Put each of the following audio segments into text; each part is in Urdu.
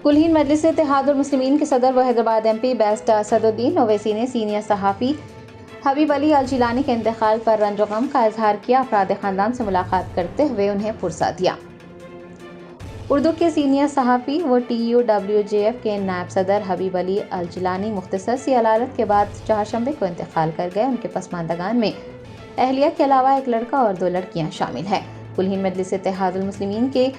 کلہین مجلس اتحاد المسلمین کے صدر و Hyderabad M P barrister Asaduddin Owaisi نے سینئر صحافی حبیب علی الجیلانی کے انتقال پر رنج و غم کا اظہار کیا۔ افراد خاندان سے ملاقات کرتے ہوئے انہیں پرسہ دیا۔ اردو کے سینئر صحافی و TUWJF کے نائب صدر حبیب علی الجیلانی مختصر سی علالت کے بعد چہارشنبے کو انتقال کر گئے۔ ان کے پسماندگان میں اہلیہ کے علاوہ ایک لڑکا اور 2 لڑکیاں شامل ہیں۔ کلہین مجلس اتحاد المسلمین کے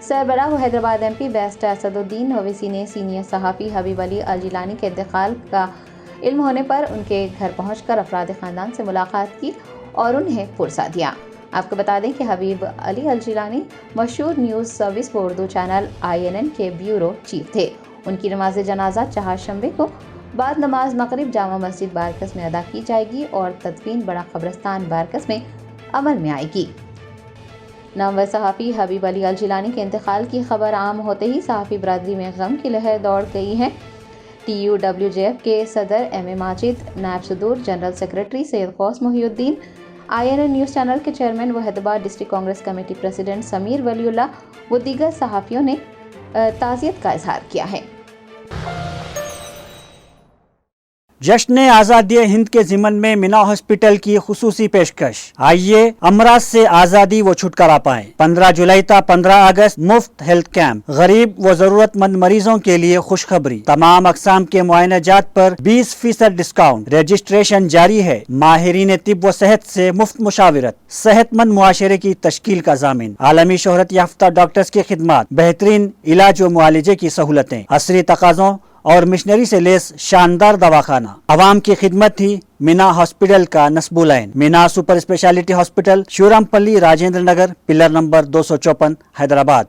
سربراہ و Hyderabad M P barrister Asaduddin Owaisi نے سینئر صحافی حبیب علی الجیلانی کے انتقال کا علم ہونے پر ان کے گھر پہنچ کر افراد خاندان سے ملاقات کی اور انہیں پرسہ دیا۔ آپ کو بتا دیں کہ حبیب علی الجیلانی مشہور نیوز سروس و اردو چینل INN کے بیورو چیف تھے۔ ان کی نماز جنازہ چہارشنبے کو بعد نماز مغرب جامع مسجد بارکس میں ادا کی جائے گی اور تدفین بڑا قبرستان بارکس میں عمل میں آئے گی۔ نامور صحافی حبیب علی الجیلانی کے انتقال کی خبر عام ہوتے ہی صحافی برادری میں غم کی لہر دوڑ گئی ہے۔ TUWJF کے صدر MM ماجد، نائب صدور جنرل سیکرٹری سید غوث Mohiuddin, INN news channel کے چیئرمین و Hyderabad district Congress committee president Sameer Waliullah و دیگر صحافیوں نے تعزیت کا اظہار کیا ہے۔ جشن آزادی ہند کے ضمن میں مینا ہاسپٹل کی خصوصی پیشکش، آئیے امراض سے آزادی و چھٹکارا پائیں۔ 15 جولائی تا 15 اگست مفت ہیلتھ کیمپ، غریب و ضرورت مند مریضوں کے لیے خوشخبری، تمام اقسام کے معائنہ جات پر 20% ڈسکاؤنٹ، رجسٹریشن جاری ہے۔ ماہرین طب و صحت سے مفت مشاورت، صحت مند معاشرے کی تشکیل کا ضامن، عالمی شہرت یافتہ ڈاکٹرز کی خدمات، بہترین علاج و معالجے کی سہولتیں، عصری تقاضوں اور مشنری سے لیس شاندار دواخانہ، عوام کی خدمت تھی مینا ہاسپٹل کا نصب العین۔ مینا سپر اسپیشلٹی ہاسپٹل، شیورام پلی، راجندر نگر، پلر نمبر 254، حیدرآباد۔